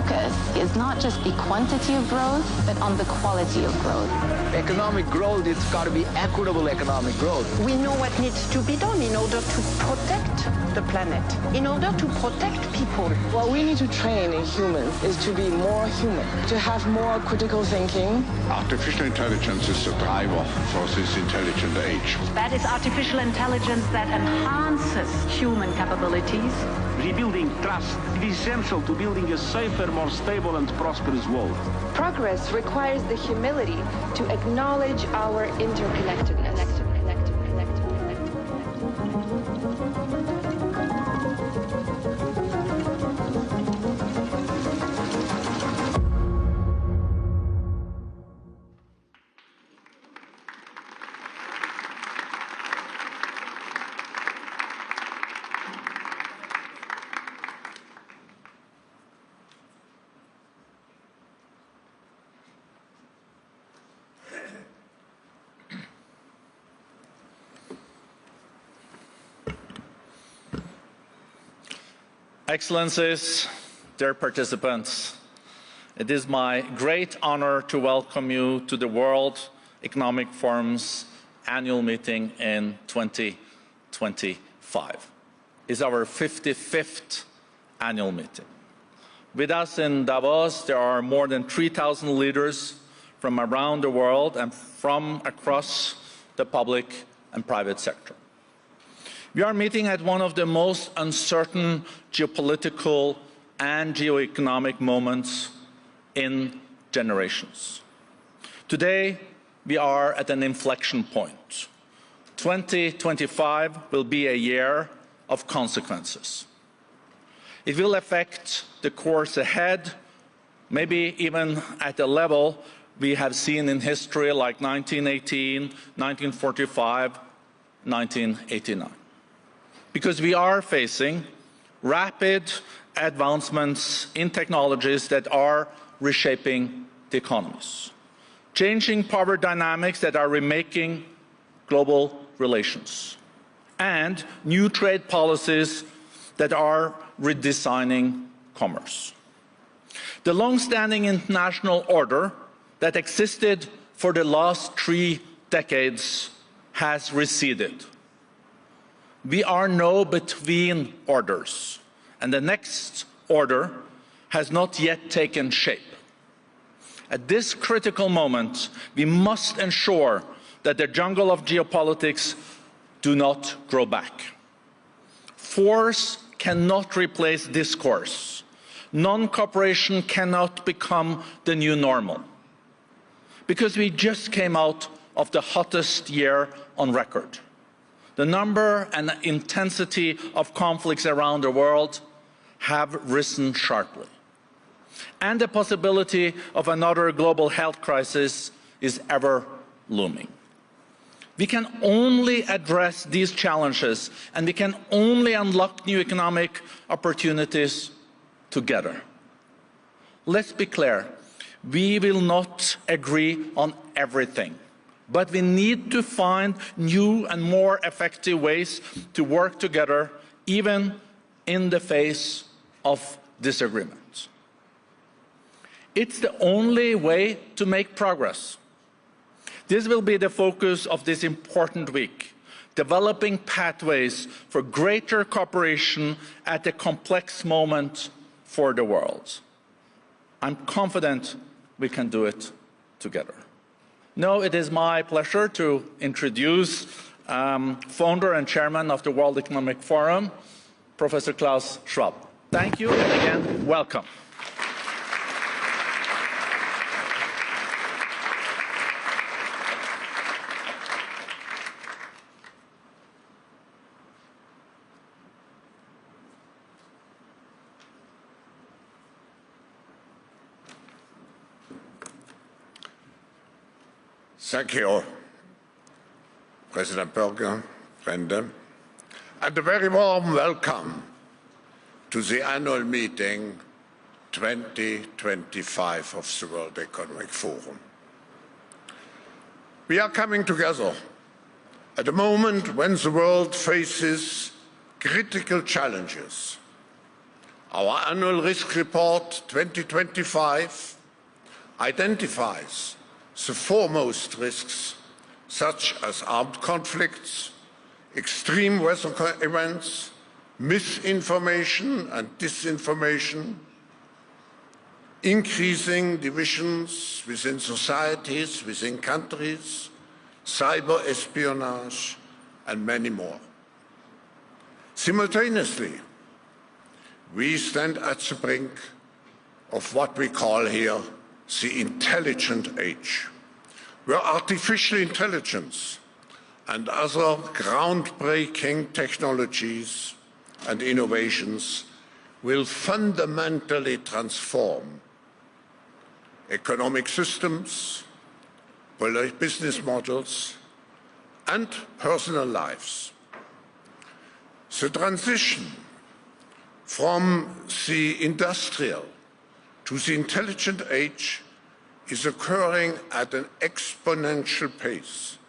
focus is not just the quantity of growth, but on the quality of growth. Economic growth, it's got to be equitable economic growth. We know what needs to be done in order to protect the planet, in order to protect people. What we need to train in humans is to be more human, to have more critical thinking. Artificial intelligence is the driver for this intelligent age. That is artificial intelligence that enhances human capabilities. Rebuilding trust is essential to building a safer, more stable and prosperous world. Progress requires the humility to acknowledge our interconnectedness. Excellencies, dear participants, it is my great honor to welcome you to the World Economic Forum's annual meeting in 2025. It's our 55th annual meeting. With us in Davos, there are more than 3,000 leaders from around the world and from across the public and private sector. We are meeting at one of the most uncertain geopolitical and geoeconomic moments in generations. Today, we are at an inflection point. 2025 will be a year of consequences. It will affect the course ahead, maybe even at a level we have seen in history like 1918, 1945, 1989. Because we are facing rapid advancements in technologies that are reshaping the economies, changing power dynamics that are remaking global relations, and new trade policies that are redesigning commerce. The long-standing international order that existed for the last 3 decades has receded. We are now between orders, and the next order has not yet taken shape. At this critical moment, we must ensure that the jungle of geopolitics do not grow back. Force cannot replace discourse. Non-cooperation cannot become the new normal. Because we just came out of the hottest year on record. The number and intensity of conflicts around the world have risen sharply. And the possibility of another global health crisis is ever looming. We can only address these challenges, and we can only unlock new economic opportunities together. Let's be clear, we will not agree on everything. But we need to find new and more effective ways to work together, even in the face of disagreement. It's the only way to make progress. This will be the focus of this important week, developing pathways for greater cooperation at a complex moment for the world. I'm confident we can do it together. Now it is my pleasure to introduce founder and chairman of the World Economic Forum, Professor Klaus Schwab. Thank you, and again, welcome. Thank you, President Berger, Brenda, and a very warm welcome to the annual meeting 2025 of the World Economic Forum. We are coming together at a moment when the world faces critical challenges. Our annual risk report 2025 identifies the foremost risks, such as armed conflicts, extreme weather events, misinformation and disinformation, increasing divisions within societies, within countries, cyber espionage, and many more. Simultaneously, we stand at the brink of what we call here the intelligent age, where artificial intelligence and other groundbreaking technologies and innovations will fundamentally transform economic systems, business models, and personal lives. The transition from the industrial to the intelligent age is occurring at an exponential pace,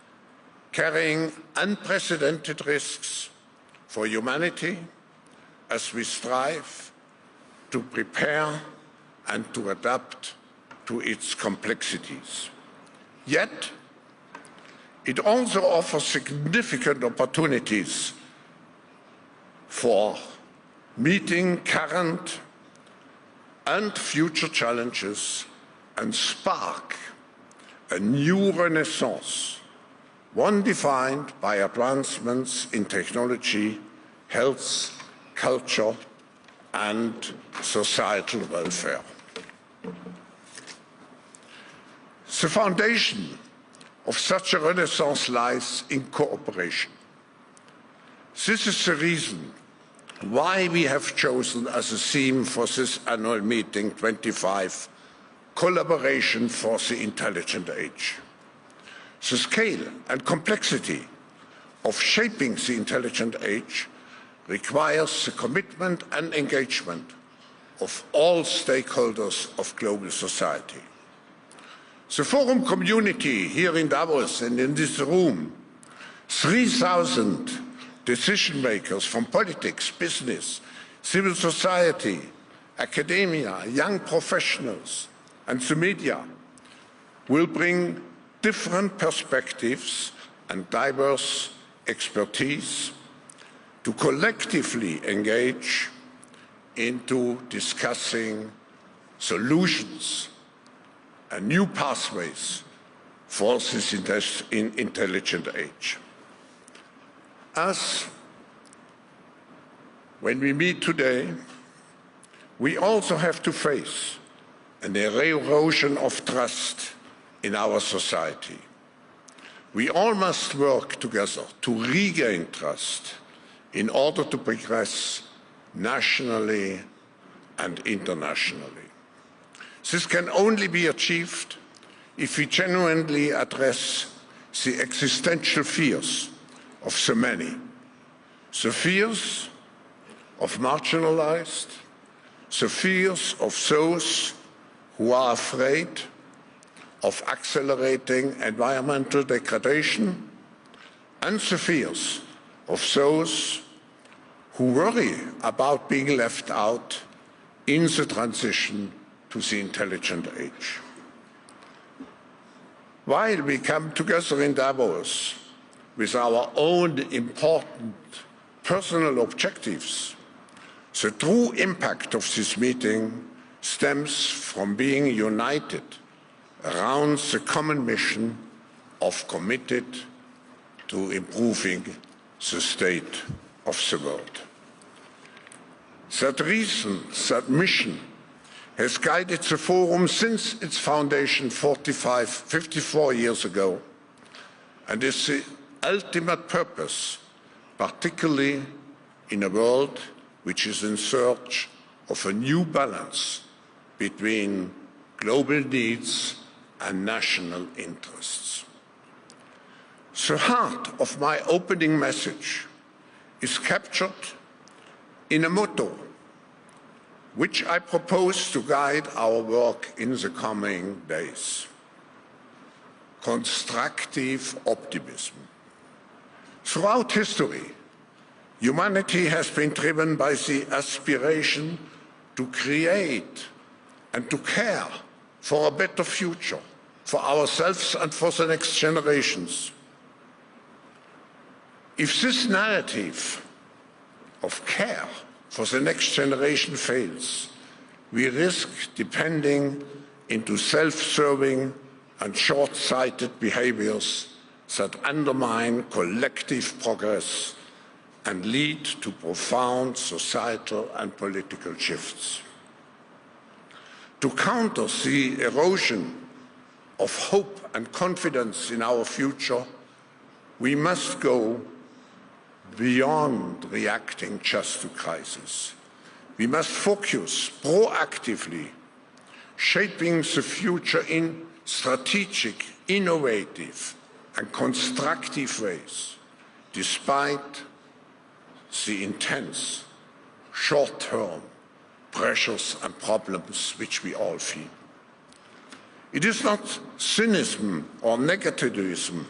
carrying unprecedented risks for humanity as we strive to prepare and to adapt to its complexities. Yet, it also offers significant opportunities for meeting current and future challenges and spark a new renaissance, one defined by advancements in technology, health, culture, and societal welfare. The foundation of such a renaissance lies in cooperation. This is the reason why we have chosen as a theme for this annual meeting 25, collaboration for the intelligent age. The scale and complexity of shaping the intelligent age requires the commitment and engagement of all stakeholders of global society. The forum community here in Davos and in this room, 3,000 decision makers from politics, business, civil society, academia, young professionals, and the media will bring different perspectives and diverse expertise to collectively engage into discussing solutions and new pathways for this intelligent age. As when we meet today, we also have to face an erosion of trust in our society. We all must work together to regain trust in order to progress nationally and internationally. This can only be achieved if we genuinely address the existential fears of so many, the fears of marginalized, the fears of those who are afraid of accelerating environmental degradation, and the fears of those who worry about being left out in the transition to the intelligent age. While we come together in Davos with our own important personal objectives, the true impact of this meeting stems from being united around the common mission of committed to improving the state of the world. That reason, that mission, has guided the Forum since its foundation 54 years ago, and is the ultimate purpose, particularly in a world which is in search of a new balance between global needs and national interests. The heart of my opening message is captured in a motto which I propose to guide our work in the coming days: constructive optimism. Throughout history, humanity has been driven by the aspiration to create and to care for a better future, for ourselves and for the next generations. If this narrative of care for the next generation fails, we risk depending into self-serving and short-sighted behaviors that undermine collective progress and lead to profound societal and political shifts. To counter the erosion of hope and confidence in our future, we must go beyond reacting just to crisis. We must focus proactively, shaping the future in strategic, innovative, and constructive ways, despite the intense, short-term pressures and problems which we all feel. It is not cynicism or negativism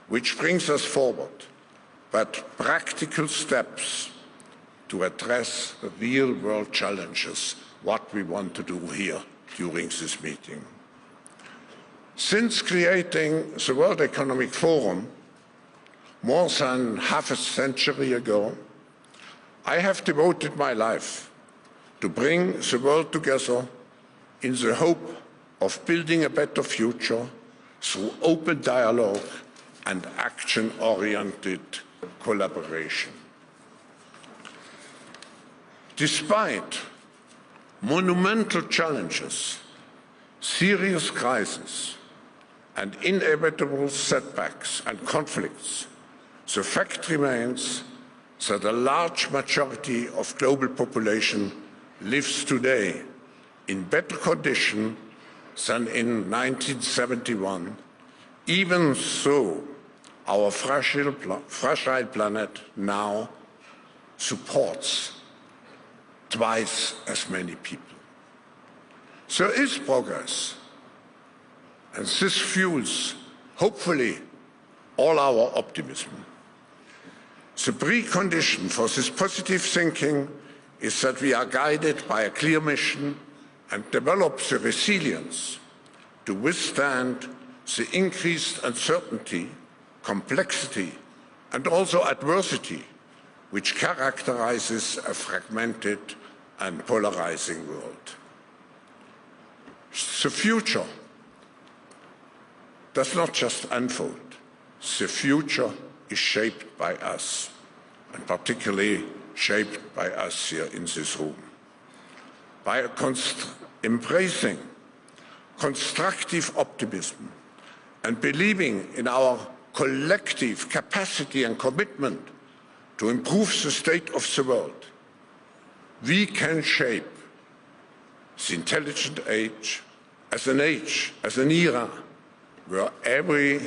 which brings us forward, but practical steps to address the real-world challenges, what we want to do here during this meeting. Since creating the World Economic Forum more than half a century ago, I have devoted my life to bring the world together in the hope of building a better future through open dialogue and action-oriented collaboration. Despite monumental challenges, serious crises, and inevitable setbacks and conflicts, the fact remains that a large majority of global population lives today in better condition than in 1971, even though our fragile planet now supports twice as many people. There is progress, and this fuels, hopefully, all our optimism. The precondition for this positive thinking is that we are guided by a clear mission and develop the resilience to withstand the increased uncertainty, complexity, and also adversity which characterizes a fragmented and polarizing world. The future does not just unfold. The future is shaped by us, and particularly shaped by us here in this room. By embracing constructive optimism and believing in our collective capacity and commitment to improve the state of the world, we can shape the intelligent age, as an era where every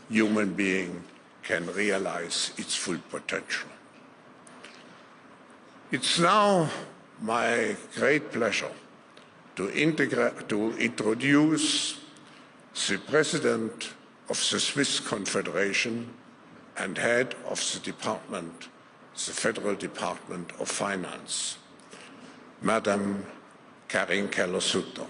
human being can realize its full potential. It's now my great pleasure to introduce the President of the Swiss Confederation and head of the department, the Federal Department of Finance, Madam Karin Keller-Sutter.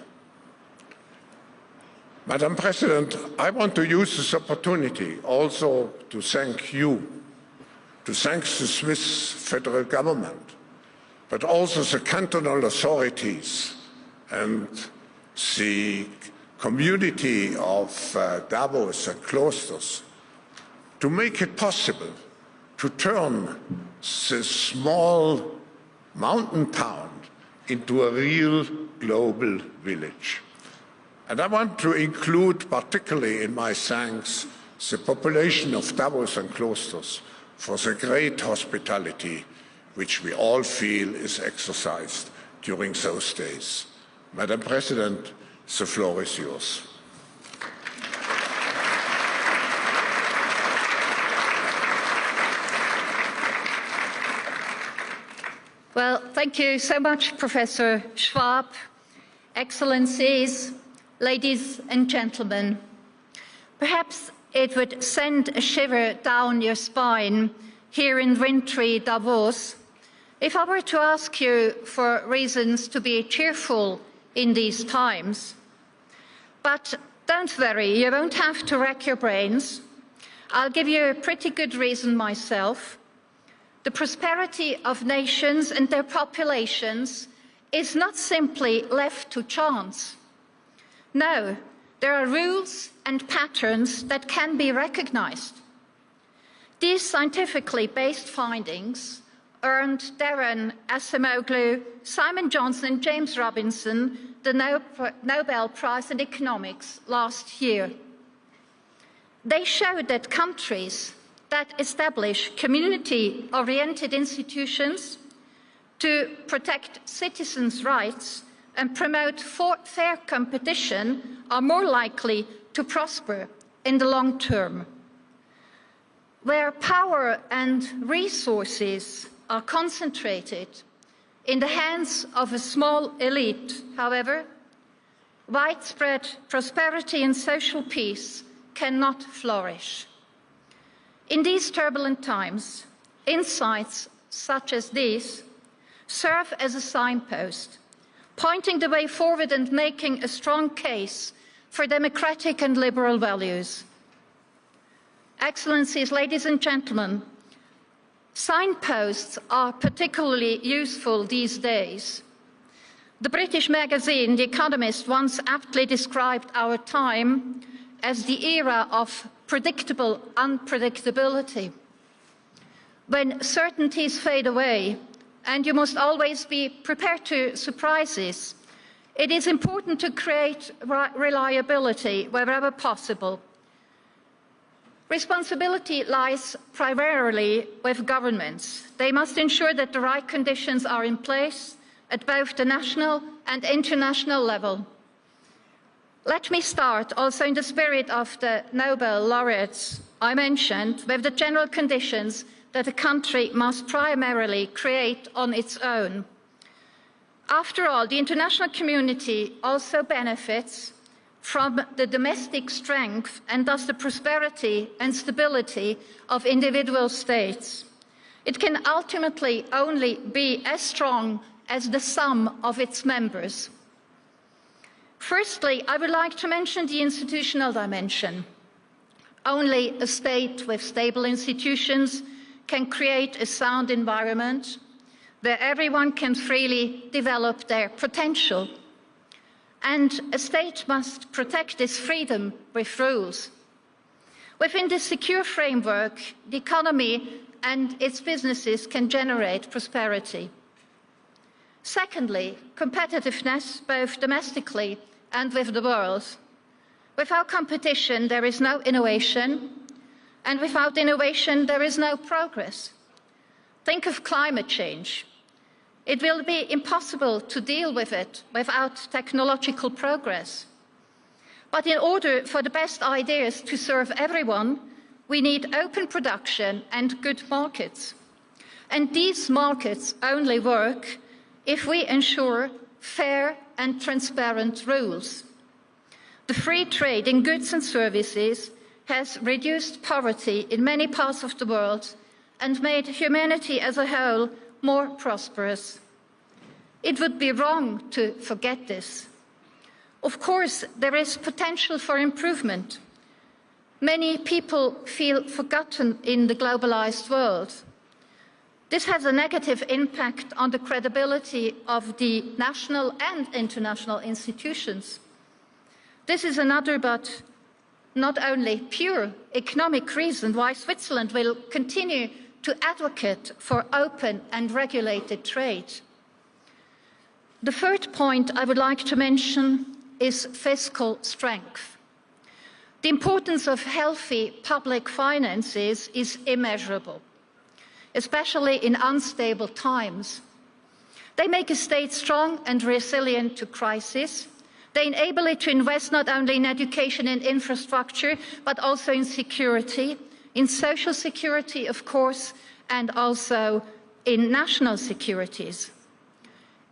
Madam President, I want to use this opportunity also to thank you, to thank the Swiss federal government, but also the cantonal authorities and the community of Davos and Klosters to make it possible to turn this small mountain town into a real global village. And I want to include particularly in my thanks the population of Davos and Klosters for the great hospitality which we all feel is exercised during those days. Madam President, the floor is yours. Well, thank you so much, Professor Schwab. Excellencies, ladies and gentlemen, perhaps it would send a shiver down your spine here in wintry Davos If I were to ask you for reasons to be cheerful in these times, but don't worry, you won't have to rack your brains. I'll give you a pretty good reason myself. The prosperity of nations and their populations is not simply left to chance. No, there are rules and patterns that can be recognized. These scientifically based findings earned Darren Acemoglu, Simon Johnson and James Robinson the Nobel Prize in Economics last year. They showed that countries that establish community-oriented institutions to protect citizens' rights and promote fair competition are more likely to prosper in the long term. Where power and resources are concentrated in the hands of a small elite, however, widespread prosperity and social peace cannot flourish. In these turbulent times, insights such as these serve as a signpost, pointing the way forward and making a strong case for democratic and liberal values. Excellencies, ladies and gentlemen, signposts are particularly useful these days. The British magazine The Economist once aptly described our time as the era of predictable unpredictability. When certainties fade away, and you must always be prepared to surprises, it is important to create reliability wherever possible. Responsibility lies primarily with governments. They must ensure that the right conditions are in place at both the national and international level. Let me start, also in the spirit of the Nobel laureates I mentioned, with the general conditions that a country must primarily create on its own. After all, the international community also benefits from the domestic strength and thus the prosperity and stability of individual states. It can ultimately only be as strong as the sum of its members. Firstly, I would like to mention the institutional dimension. Only a state with stable institutions can create a sound environment where everyone can freely develop their potential. And a state must protect this freedom with rules. Within this secure framework, the economy and its businesses can generate prosperity. Secondly, competitiveness, both domestically and with the world. Without competition, there is no innovation, and without innovation, there is no progress. Think of climate change. It will be impossible to deal with it without technological progress. But in order for the best ideas to serve everyone, we need open production and good markets. And these markets only work if we ensure fair and transparent rules. The free trade in goods and services has reduced poverty in many parts of the world and made humanity as a whole more prosperous. It would be wrong to forget this. Of course, there is potential for improvement. Many people feel forgotten in the globalized world. This has a negative impact on the credibility of the national and international institutions. This is another, but not only pure economic reason why Switzerland will continue to advocate for open and regulated trade. The third point I would like to mention is fiscal strength. The importance of healthy public finances is immeasurable, especially in unstable times. They make a state strong and resilient to crisis. They enable it to invest not only in education and infrastructure, but also in security, in social security, of course, and also in national securities.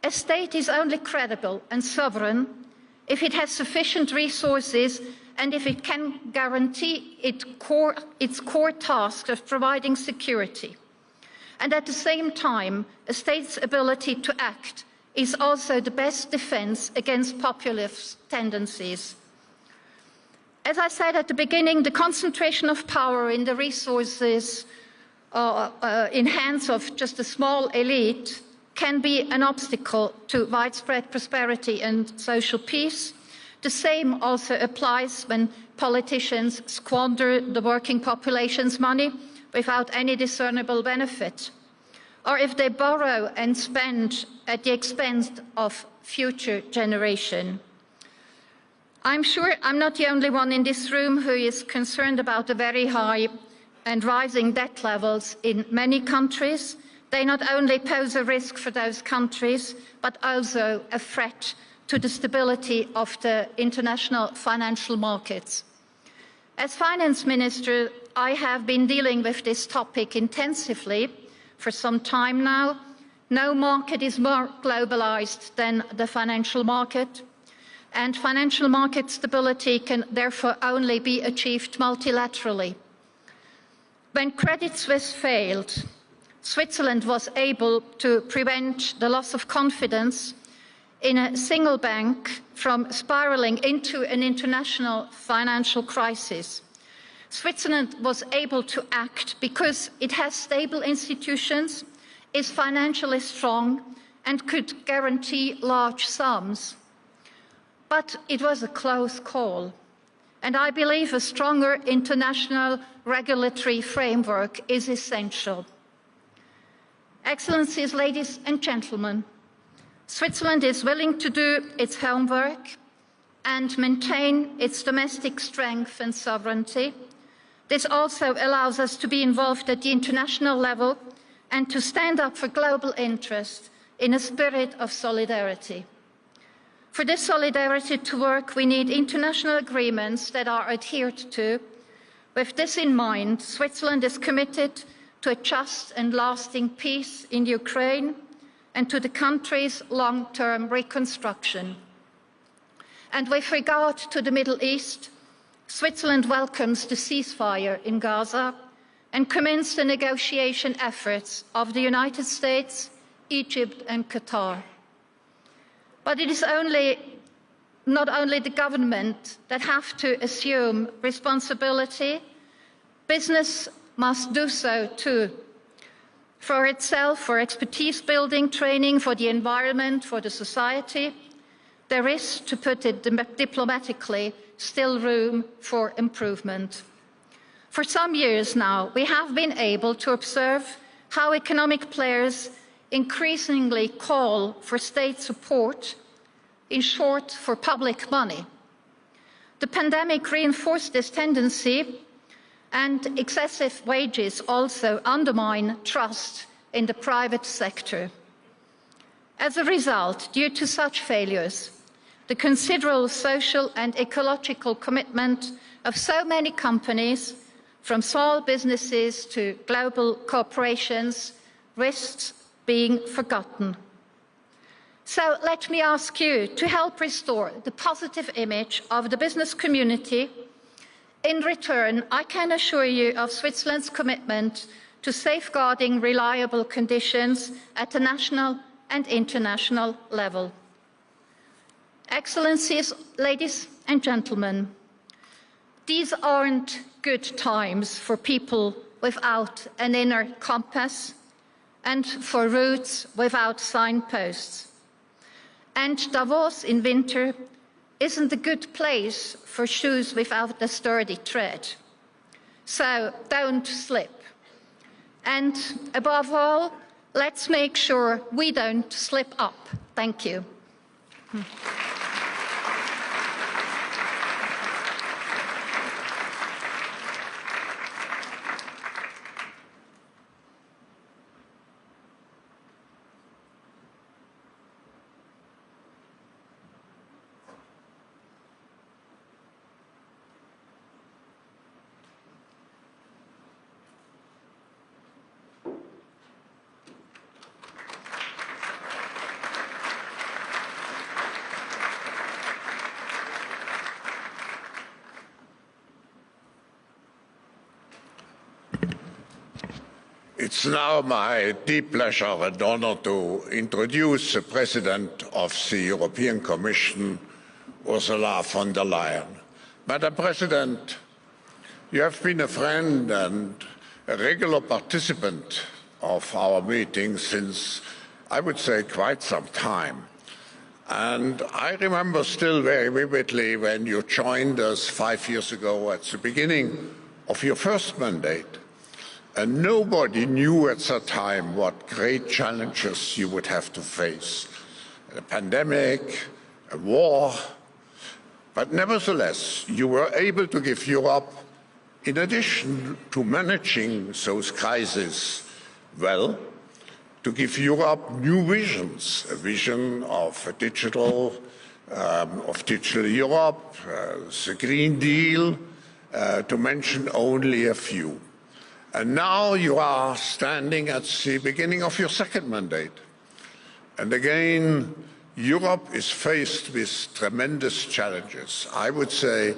A state is only credible and sovereign if it has sufficient resources and if it can guarantee its core task of providing security. And at the same time, a state's ability to act is also the best defense against populist tendencies. As I said at the beginning, the concentration of power in the resources in hands of just a small elite can be an obstacle to widespread prosperity and social peace. The same also applies when politicians squander the working population's money without any discernible benefit, or if they borrow and spend at the expense of future generations. I'm sure I'm not the only one in this room who is concerned about the very high and rising debt levels in many countries. They not only pose a risk for those countries, but also a threat to the stability of the international financial markets. As Finance Minister, I have been dealing with this topic intensively for some time now. No market is more globalized than the financial market, and financial market stability can therefore only be achieved multilaterally. When Credit Suisse failed, Switzerland was able to prevent the loss of confidence in a single bank from spiraling into an international financial crisis. Switzerland was able to act because it has stable institutions, is financially strong, and could guarantee large sums. But it was a close call, and I believe a stronger international regulatory framework is essential. Excellencies, ladies and gentlemen, Switzerland is willing to do its homework and maintain its domestic strength and sovereignty. This also allows us to be involved at the international level and to stand up for global interest in a spirit of solidarity. For this solidarity to work, we need international agreements that are adhered to. With this in mind, Switzerland is committed to a just and lasting peace in Ukraine and to the country's long-term reconstruction. And with regard to the Middle East, Switzerland welcomes the ceasefire in Gaza and commenced the negotiation efforts of the United States, Egypt and Qatar. But it is not only the government that have to assume responsibility, business must do so too. For itself, for expertise building, training, for the environment, for the society, there is, to put it diplomatically, still room for improvement. For some years now, we have been able to observe how economic players increasingly call for state support, in short, for public money. The pandemic reinforced this tendency, and excessive wages also undermine trust in the private sector. As a result, due to such failures, the considerable social and ecological commitment of so many companies, from small businesses to global corporations, risks being forgotten. So let me ask you to help restore the positive image of the business community. In return, I can assure you of Switzerland's commitment to safeguarding reliable conditions at the national and international level. Excellencies, ladies and gentlemen, these aren't good times for people without an inner compass and for routes without signposts. And Davos in winter isn't a good place for shoes without a sturdy tread. So don't slip. And above all, let's make sure we don't slip up. Thank you. It's now my deep pleasure and honor to introduce the President of the European Commission, Ursula von der Leyen. Madam President, you have been a friend and a regular participant of our meetings since, I would say, quite some time. And I remember still very vividly when you joined us 5 years ago at the beginning of your first mandate. And nobody knew at that time what great challenges you would have to face. A pandemic, a war. But nevertheless, you were able to give Europe, in addition to managing those crises well, to give Europe new visions, a vision of digital Europe, the Green Deal, to mention only a few. And now you are standing at the beginning of your second mandate. And again, Europe is faced with tremendous challenges. I would say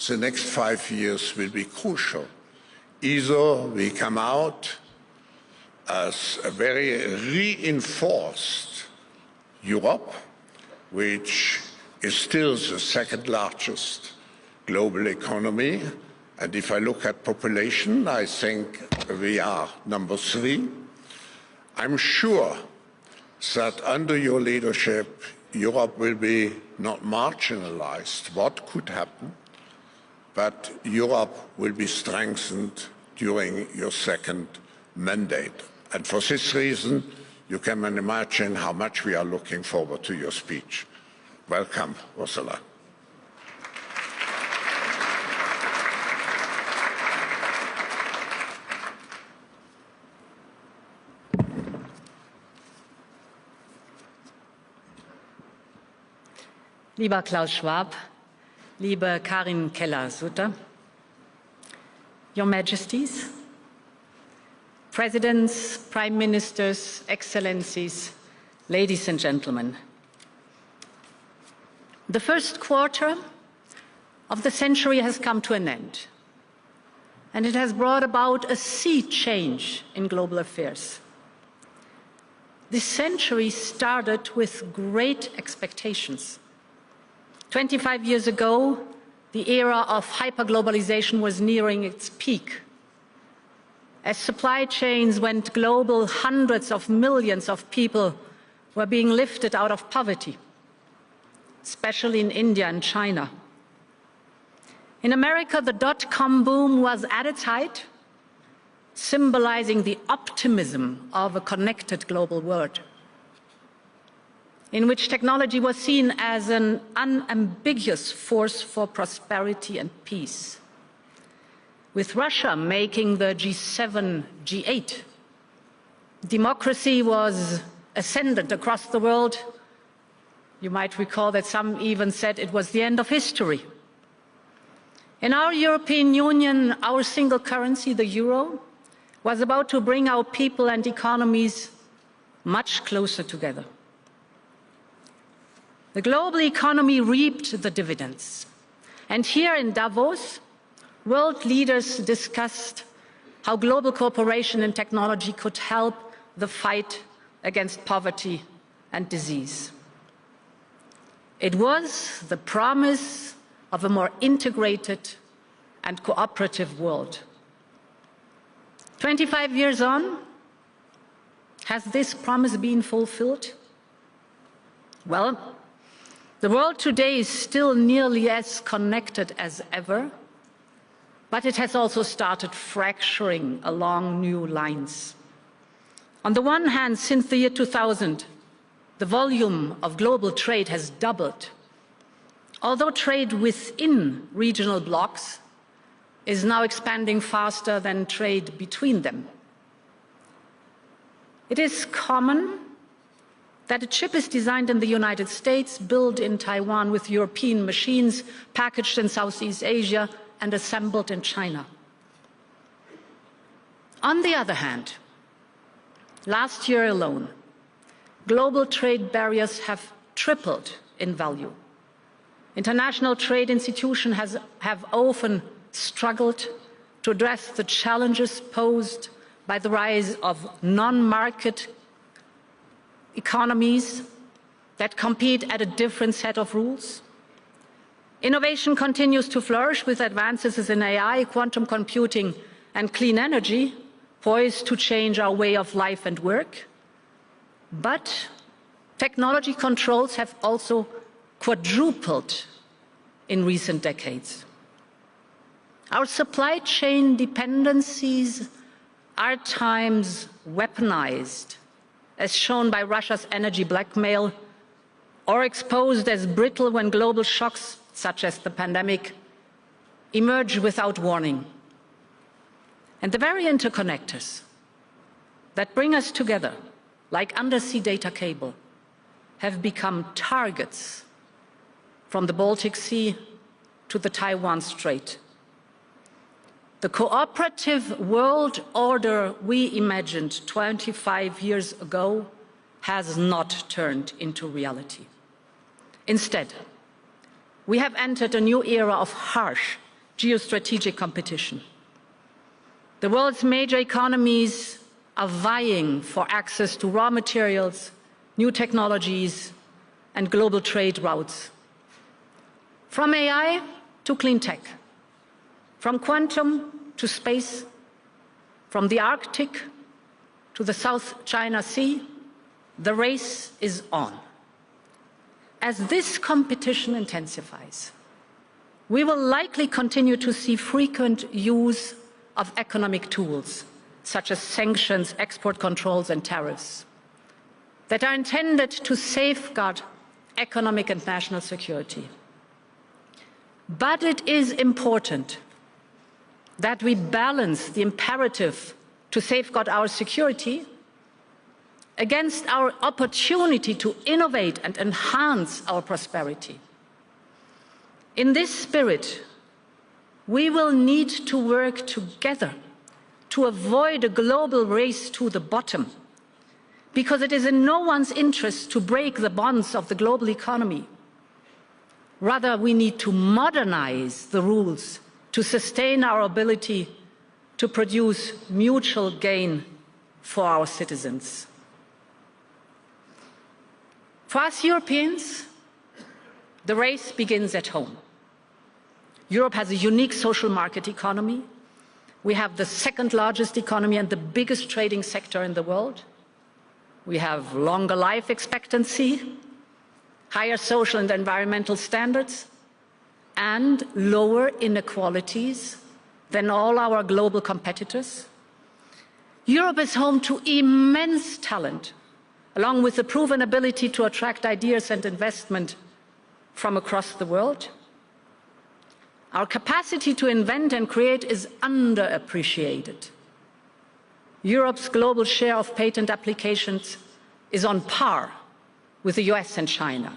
the next 5 years will be crucial. Either we come out as a very reinforced Europe, which is still the second largest global economy. And if I look at population, I think we are number 3. I'm sure that under your leadership, Europe will be not marginalized. What could happen? But Europe will be strengthened during your second mandate. And for this reason, you can imagine how much we are looking forward to your speech. Welcome, Ursula. Lieber Klaus Schwab, liebe Karin Keller-Sutter, Your Majesties, Presidents, Prime Ministers, Excellencies, ladies and gentlemen. The first quarter of the century has come to an end, and it has brought about a sea change in global affairs. This century started with great expectations. 25 years ago, the era of hyperglobalization was nearing its peak. As supply chains went global, hundreds of millions of people were being lifted out of poverty, especially in India and China. In America, the dot-com boom was at its height, symbolizing the optimism of a connected global world, in which technology was seen as an unambiguous force for prosperity and peace. With Russia making the G7, G8, democracy was ascendant across the world. You might recall that some even said it was the end of history. In our European Union, our single currency, the euro, was about to bring our people and economies much closer together. The global economy reaped the dividends. And here in Davos, world leaders discussed how global cooperation and technology could help the fight against poverty and disease. It was the promise of a more integrated and cooperative world. 25 years on, has this promise been fulfilled? Well, the world today is still nearly as connected as ever, but it has also started fracturing along new lines. On the one hand, since the year 2000, the volume of global trade has doubled, although trade within regional blocs is now expanding faster than trade between them. It is common that a chip is designed in the United States, built in Taiwan with European machines, packaged in Southeast Asia, and assembled in China. On the other hand, last year alone, global trade barriers have tripled in value. International trade institutions have often struggled to address the challenges posed by the rise of non-market economies that compete at a different set of rules. Innovation continues to flourish with advances in AI, quantum computing, and clean energy, poised to change our way of life and work. But technology controls have also quadrupled in recent decades. Our supply chain dependencies are at times weaponized, as shown by Russia's energy blackmail, or exposed as brittle when global shocks, such as the pandemic, emerge without warning. And the very interconnectors that bring us together, like undersea data cable, have become targets from the Baltic Sea to the Taiwan Strait. The cooperative world order we imagined 25 years ago has not turned into reality. Instead, we have entered a new era of harsh geostrategic competition. The world's major economies are vying for access to raw materials, new technologies, and global trade routes. From AI to clean tech, from quantum to space, from the Arctic to the South China Sea, the race is on. As this competition intensifies, we will likely continue to see frequent use of economic tools, such as sanctions, export controls, and tariffs, that are intended to safeguard economic and national security. But it is important that we balance the imperative to safeguard our security against our opportunity to innovate and enhance our prosperity. In this spirit, we will need to work together to avoid a global race to the bottom, because it is in no one's interest to break the bonds of the global economy. Rather, we need to modernize the rules to sustain our ability to produce mutual gain for our citizens. For us Europeans, the race begins at home. Europe has a unique social market economy. We have the second largest economy and the biggest trading sector in the world. We have longer life expectancy, higher social and environmental standards, and lower inequalities than all our global competitors. Europe is home to immense talent, along with the proven ability to attract ideas and investment from across the world. Our capacity to invent and create is underappreciated. Europe's global share of patent applications is on par with the US and China.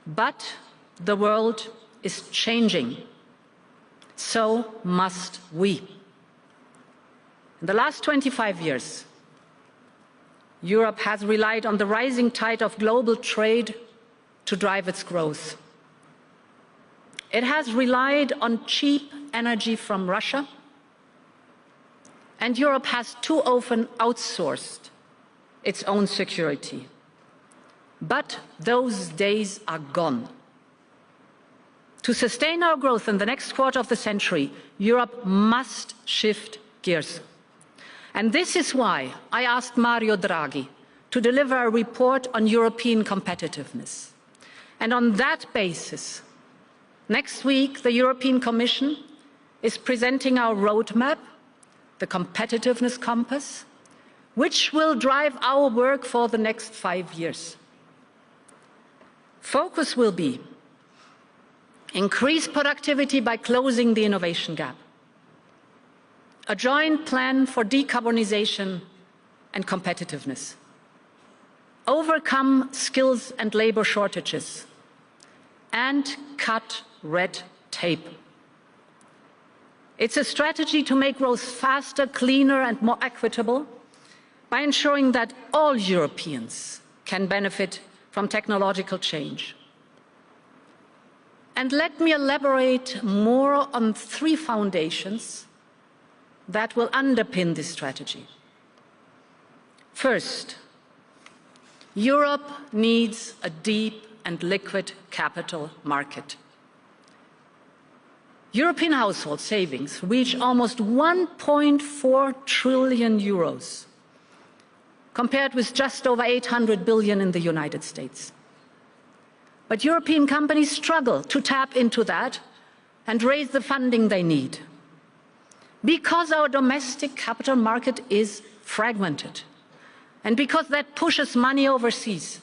But the world is changing. So must we. In the last 25 years, Europe has relied on the rising tide of global trade to drive its growth. It has relied on cheap energy from Russia, and Europe has too often outsourced its own security. But those days are gone. To sustain our growth in the next quarter of the century, Europe must shift gears. And this is why I asked Mario Draghi to deliver a report on European competitiveness. And on that basis, next week, the European Commission is presenting our roadmap, the Competitiveness Compass, which will drive our work for the next 5 years. Focus will be increase productivity by closing the innovation gap, a joint plan for decarbonization and competitiveness, overcome skills and labor shortages, and cut red tape. It's a strategy to make growth faster, cleaner, and more equitable by ensuring that all Europeans can benefit from technological change. And let me elaborate more on 3 foundations that will underpin this strategy. First, Europe needs a deep and liquid capital market. European household savings reach almost 1.4 trillion euros, compared with just over 800 billion in the United States. But European companies struggle to tap into that and raise the funding they need, because our domestic capital market is fragmented, and because that pushes money overseas.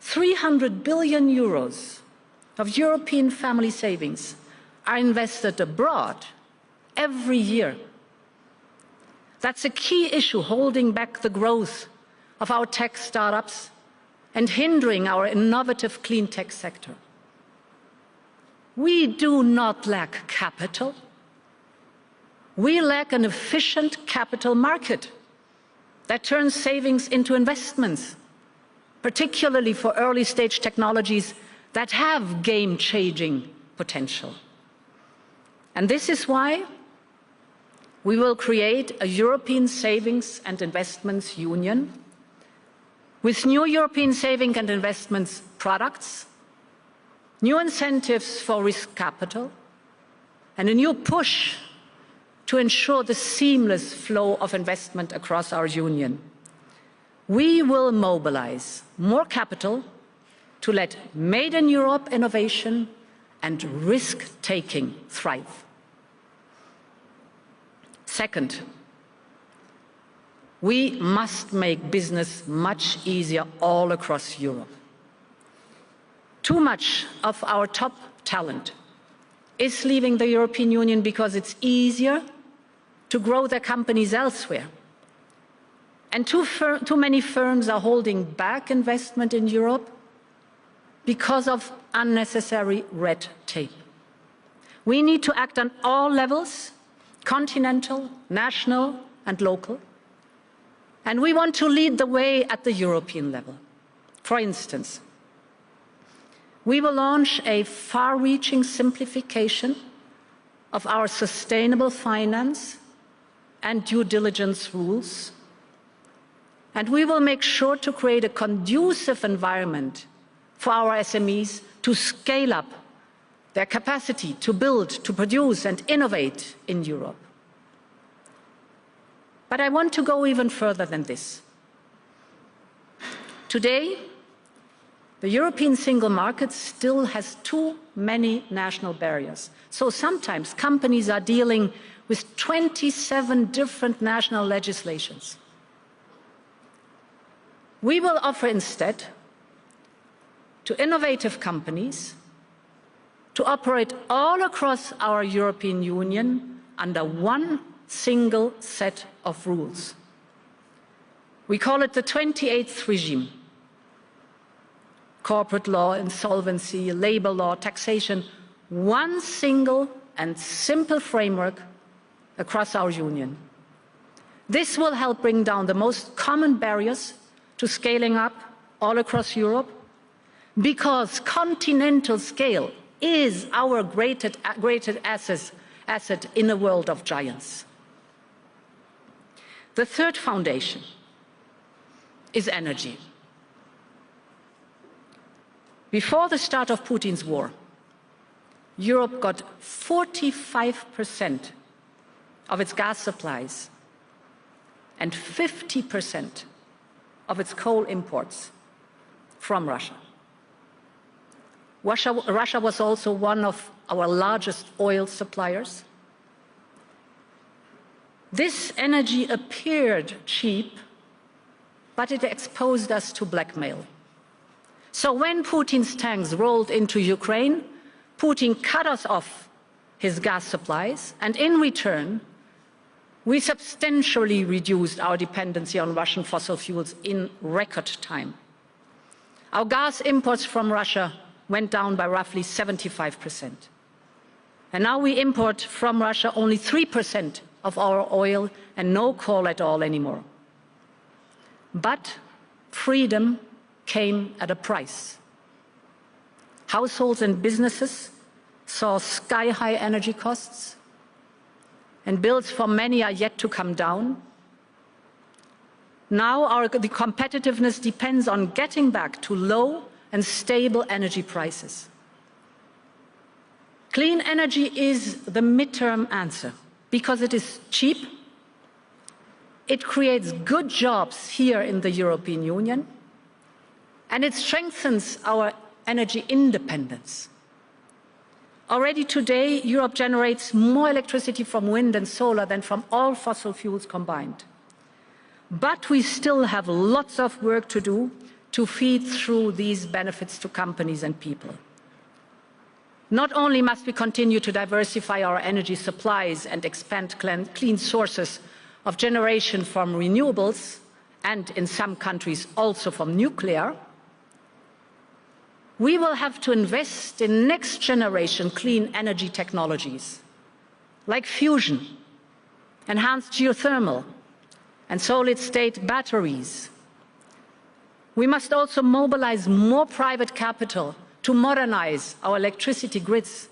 300 billion euros of European family savings are invested abroad every year. That's a key issue holding back the growth of our tech startups and hindering our innovative clean tech sector. We do not lack capital. We lack an efficient capital market that turns savings into investments, particularly for early-stage technologies that have game-changing potential. And this is why we will create a European Savings and Investments Union with new European saving and investments products, new incentives for risk capital, and a new push to ensure the seamless flow of investment across our union. We will mobilize more capital to let Made in Europe innovation and risk-taking thrive. Second, we must make business much easier all across Europe. Too much of our top talent is leaving the European Union because it's easier to grow their companies elsewhere. And too many firms are holding back investment in Europe because of unnecessary red tape. We need to act on all levels, continental, national, and local. And we want to lead the way at the European level. For instance, we will launch a far-reaching simplification of our sustainable finance and due diligence rules. And we will make sure to create a conducive environment for our SMEs to scale up their capacity to build, to produce and innovate in Europe. But I want to go even further than this. Today, the European single market still has too many national barriers. So sometimes companies are dealing with 27 different national legislations. We will offer instead to innovative companies to operate all across our European Union under one single set of rules. We call it the 28th regime. Corporate law, insolvency, labor law, taxation, one single and simple framework across our union. This will help bring down the most common barriers to scaling up all across Europe, because continental scale is our greatest asset in a world of giants. The third foundation is energy. Before the start of Putin's war, Europe got 45% of its gas supplies and 50% of its coal imports from Russia. Russia was also one of our largest oil suppliers. This energy appeared cheap, but it exposed us to blackmail. So when Putin's tanks rolled into Ukraine, Putin cut us off his gas supplies, and in return, we substantially reduced our dependency on Russian fossil fuels in record time. Our gas imports from Russia went down by roughly 75%. And now we import from Russia only 3% of our oil and no coal at all anymore. But freedom came at a price. Households and businesses saw sky-high energy costs. and bills for many are yet to come down. Now the competitiveness depends on getting back to low and stable energy prices. Clean energy is the midterm answer because it is cheap, it creates good jobs here in the European Union, and it strengthens our energy independence. Already today, Europe generates more electricity from wind and solar than from all fossil fuels combined. But we still have lots of work to do to feed through these benefits to companies and people. Not only must we continue to diversify our energy supplies and expand clean sources of generation from renewables, and in some countries also from nuclear, we will have to invest in next-generation clean energy technologies like fusion, enhanced geothermal, and solid-state batteries. We must also mobilize more private capital to modernize our electricity grids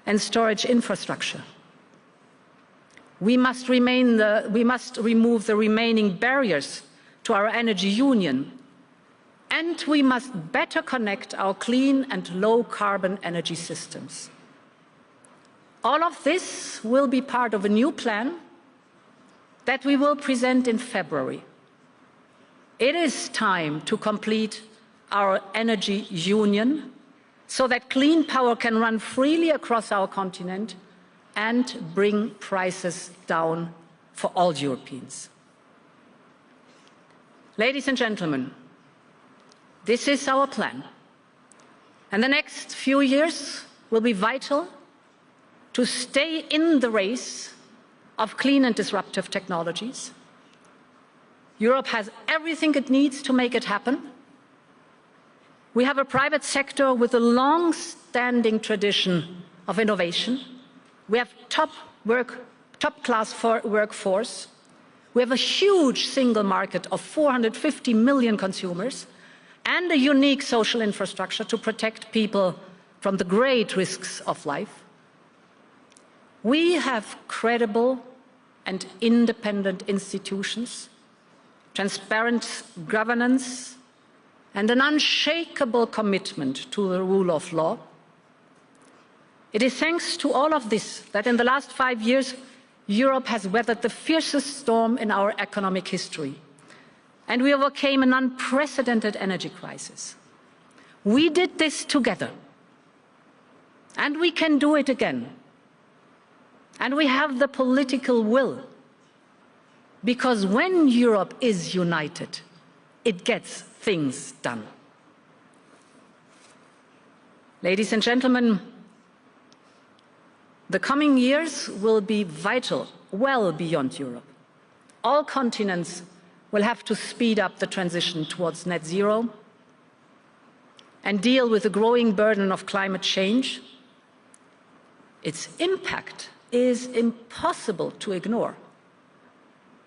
and storage infrastructure. We must remove the remaining barriers to our energy union, and we must better connect our clean and low-carbon energy systems. All of this will be part of a new plan that we will present in February. It is time to complete our energy union so that clean power can run freely across our continent and bring prices down for all Europeans. Ladies and gentlemen, this is our plan. And the next few years will be vital to stay in the race of clean and disruptive technologies. Europe has everything it needs to make it happen. We have a private sector with a long-standing tradition of innovation. We have top-class workforce. We have a huge single market of 450 million consumers and a unique social infrastructure to protect people from the great risks of life. We have credible and independent institutions, transparent governance, and an unshakable commitment to the rule of law. It is thanks to all of this that in the last 5 years, Europe has weathered the fiercest storm in our economic history, and we overcame an unprecedented energy crisis. We did this together, and we can do it again. And we have the political will, because when Europe is united, it gets things done. Ladies and gentlemen, the coming years will be vital, well beyond Europe. All continents will have to speed up the transition towards net zero and deal with the growing burden of climate change. Its impact is impossible to ignore.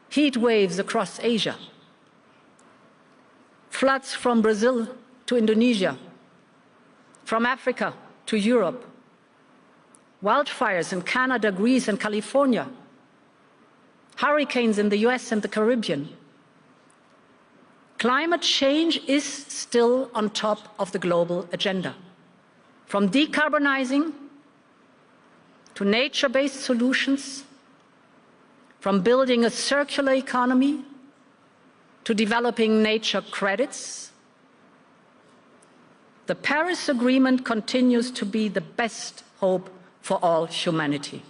Heat waves across Asia, floods from Brazil to Indonesia, from Africa to Europe, wildfires in Canada, Greece, and California, hurricanes in the US and the Caribbean. Climate change is still on top of the global agenda. From decarbonizing to nature-based solutions, from building a circular economy to developing nature credits, the Paris Agreement continues to be the best hope for all humanity.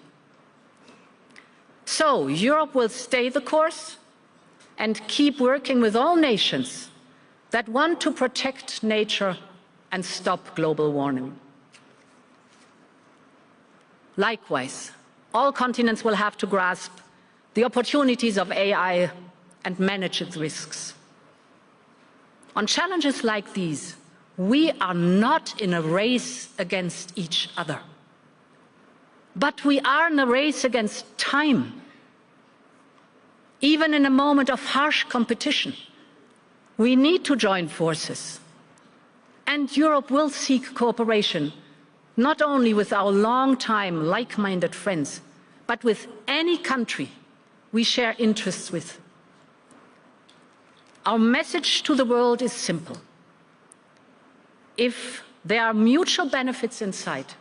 So Europe will stay the course and keep working with all nations that want to protect nature and stop global warming. Likewise, all continents will have to grasp the opportunities of AI and manage its risks. On challenges like these, we are not in a race against each other, but we are in a race against time. Even in a moment of harsh competition, we need to join forces. And Europe will seek cooperation, not only with our long-time like-minded friends, but with any country we share interests with. Our message to the world is simple. If there are mutual benefits in sight,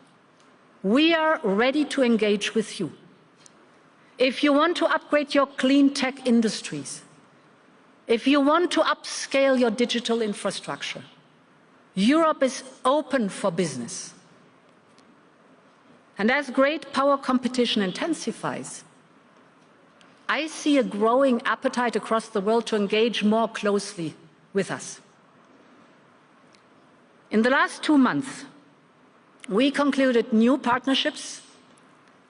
we are ready to engage with you. If you want to upgrade your clean tech industries, if you want to upscale your digital infrastructure, Europe is open for business. And as great power competition intensifies, I see a growing appetite across the world to engage more closely with us. In the last 2 months, we concluded new partnerships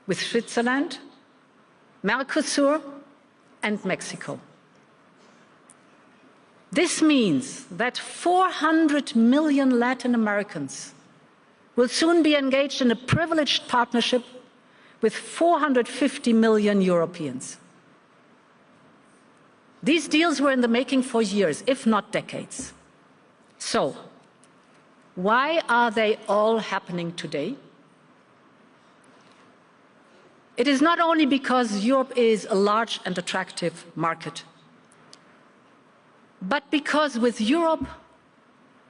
with Switzerland, Mercosur, and Mexico. This means that 400 million Latin Americans will soon be engaged in a privileged partnership with 450 million Europeans. These deals were in the making for years, if not decades. So, why are they all happening today? It is not only because Europe is a large and attractive market, but because with Europe,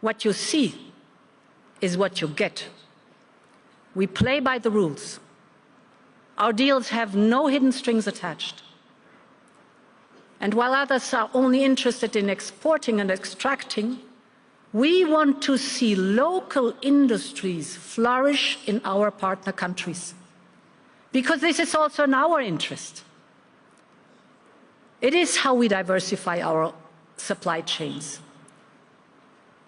what you see is what you get. We play by the rules. Our deals have no hidden strings attached. And while others are only interested in exporting and extracting, we want to see local industries flourish in our partner countries, because this is also in our interest. It is how we diversify our supply chains.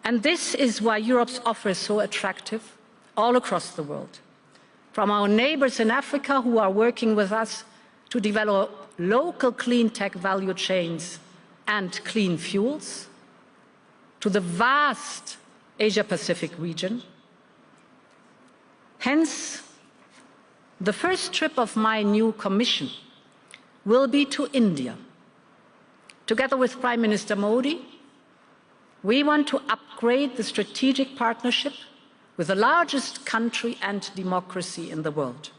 And this is why Europe's offer is so attractive all across the world. From our neighbors in Africa who are working with us to develop local clean tech value chains and clean fuels, to the vast Asia-Pacific region. Hence, the first trip of my new Commission will be to India. Together with Prime Minister Modi, we want to upgrade the strategic partnership with the largest country and democracy in the world.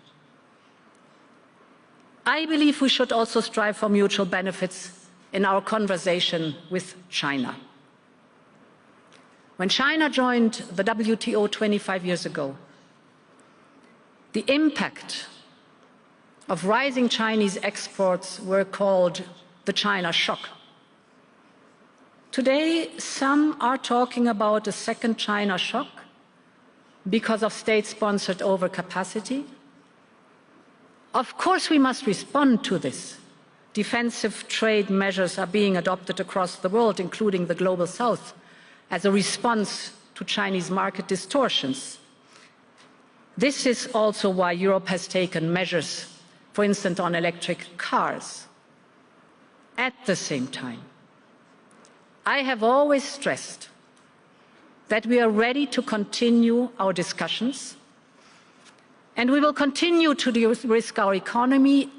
I believe we should also strive for mutual benefits in our conversation with China. When China joined the WTO 25 years ago, the impact of rising Chinese exports were called the China shock. Today, some are talking about a second China shock because of state-sponsored overcapacity. Of course, we must respond to this. Defensive trade measures are being adopted across the world, including the Global South, as a response to Chinese market distortions. This is also why Europe has taken measures, for instance, on electric cars. At the same time, I have always stressed that we are ready to continue our discussions, and we will continue to de-risk our economy.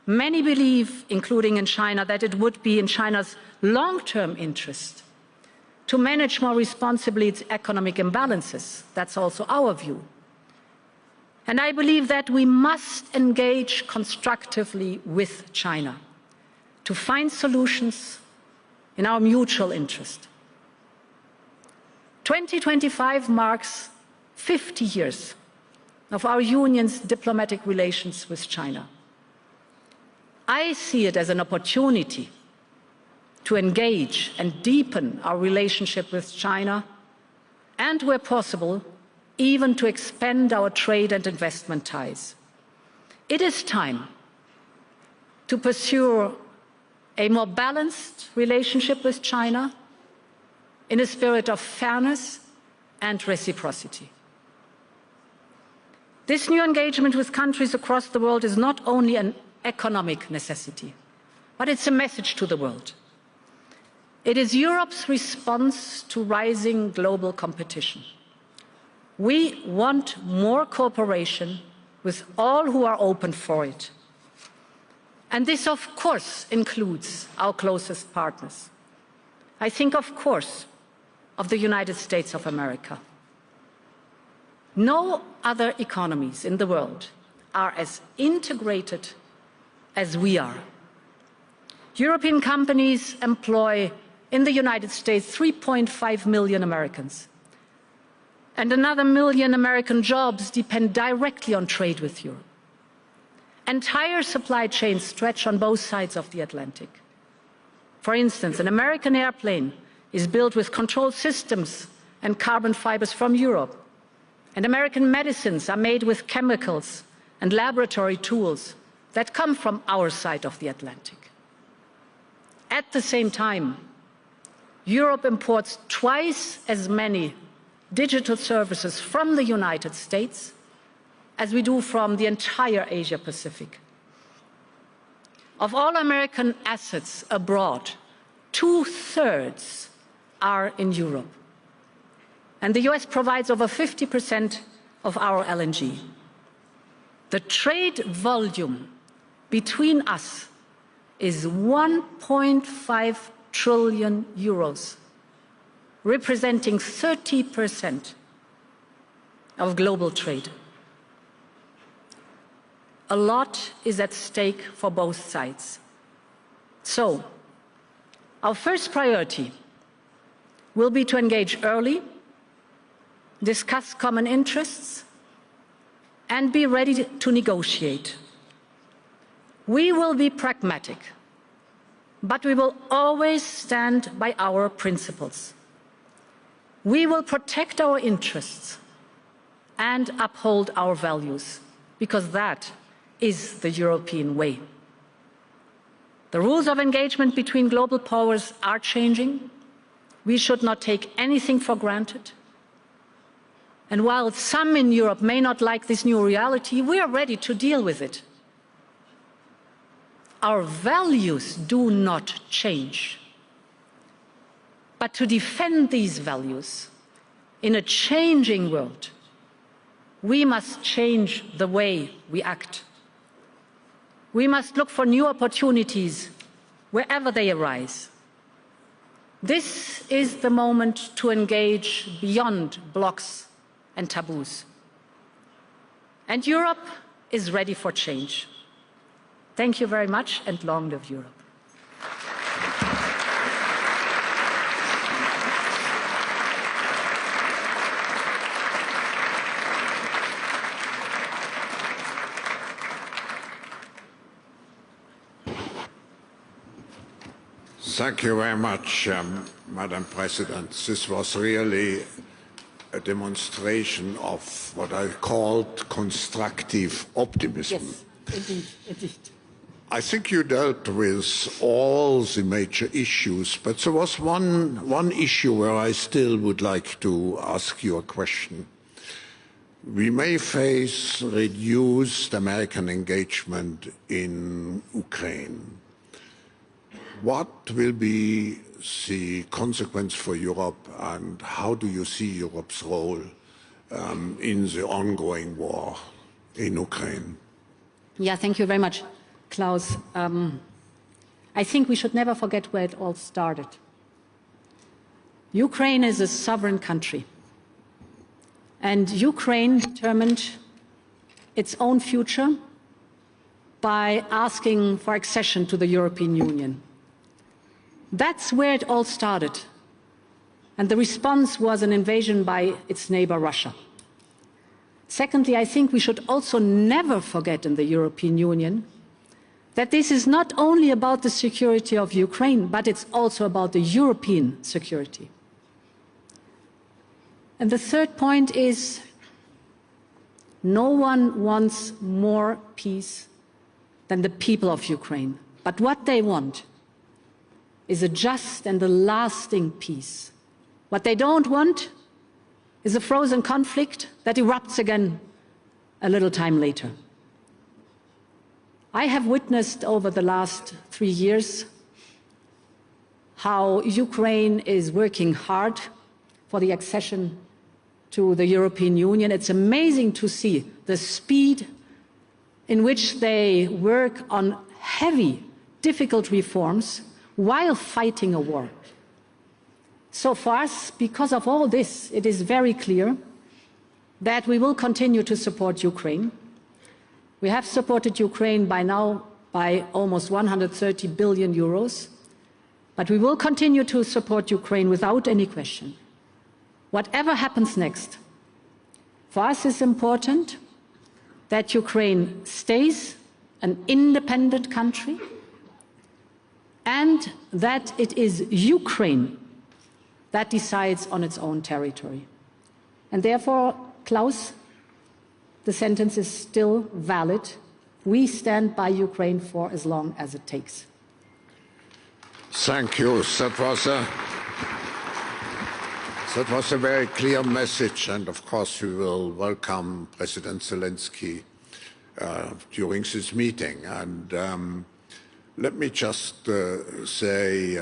Many believe, including in China, that it would be in China's long-term interest to manage more responsibly its economic imbalances. That's also our view. And I believe that we must engage constructively with China to find solutions in our mutual interest. 2025 marks 50 years of our union's diplomatic relations with China. I see it as an opportunity to engage and deepen our relationship with China, and where possible, even to expand our trade and investment ties. It is time to pursue a more balanced relationship with China in a spirit of fairness and reciprocity. This new engagement with countries across the world is not only an economic necessity, but it's a message to the world. It is Europe's response to rising global competition. We want more cooperation with all who are open for it. And this, of course, includes our closest partners. I think, of course, of the United States of America. No other economies in the world are as integrated as we are. European companies employ in the United States 3.5 million Americans. And another million American jobs depend directly on trade with Europe. Entire supply chains stretch on both sides of the Atlantic. For instance, an American airplane is built with control systems and carbon fibers from Europe. And American medicines are made with chemicals and laboratory tools that come from our side of the Atlantic. At the same time, Europe imports twice as many digital services from the United States as we do from the entire Asia Pacific. Of all American assets abroad, 2/3 are in Europe. And the US provides over 50% of our LNG. The trade volume between us is 1.5 trillion euros, representing 30% of global trade. A lot is at stake for both sides. So, our first priority will be to engage early, discuss common interests, and be ready to negotiate. We will be pragmatic, but we will always stand by our principles. We will protect our interests and uphold our values, because that is the European way. The rules of engagement between global powers are changing. We should not take anything for granted. And while some in Europe may not like this new reality, we are ready to deal with it. Our values do not change. But to defend these values in a changing world, we must change the way we act. We must look for new opportunities wherever they arise. This is the moment to engage beyond blocks and taboos. And Europe is ready for change. Thank you very much, and long live Europe. Thank you very much, Madam President. This was really a demonstration of what I called constructive optimism. Yes, indeed, indeed. I think you dealt with all the major issues, but there was one issue where I still would like to ask you a question. We may face reduced American engagement in Ukraine. What will be the consequence for Europe, and how do you see Europe's role in the ongoing war in Ukraine? Yeah, thank you very much, Klaus. I think we should never forget where it all started. Ukraine is a sovereign country, and Ukraine determined its own future by asking for accession to the European Union. That's where it all started. And the response was an invasion by its neighbor, Russia. Secondly, I think we should also never forget in the European Union that this is not only about the security of Ukraine, but it's also about the European security. And the third point is, no one wants more peace than the people of Ukraine. But what they want is a just and a lasting peace. What they don't want is a frozen conflict that erupts again a little time later. I have witnessed over the last 3 years how Ukraine is working hard for the accession to the European Union. It's amazing to see the speed in which they work on heavy, difficult reforms while fighting a war. So for us, because of all this, it is very clear that we will continue to support Ukraine. We have supported Ukraine by now by almost 130 billion euros. But we will continue to support Ukraine without any question. Whatever happens next, for us it's important that Ukraine stays an independent country and that it is Ukraine that decides on its own territory. And therefore, Klaus, the sentence is still valid. We stand by Ukraine for as long as it takes. Thank you. That was a very clear message, and of course we will welcome President Zelenskyy during this meeting. And let me just say,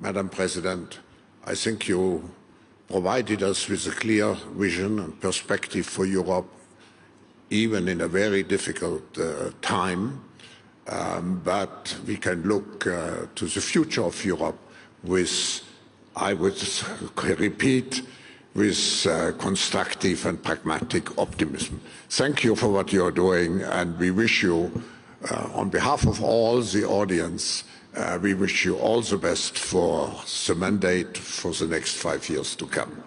Madam President, I think you provided us with a clear vision and perspective for Europe, even in a very difficult time. But we can look to the future of Europe with, I would repeat, with constructive and pragmatic optimism. Thank you for what you are doing, and we wish you, on behalf of all the audience, we wish you all the best for the mandate for the next 5 years to come.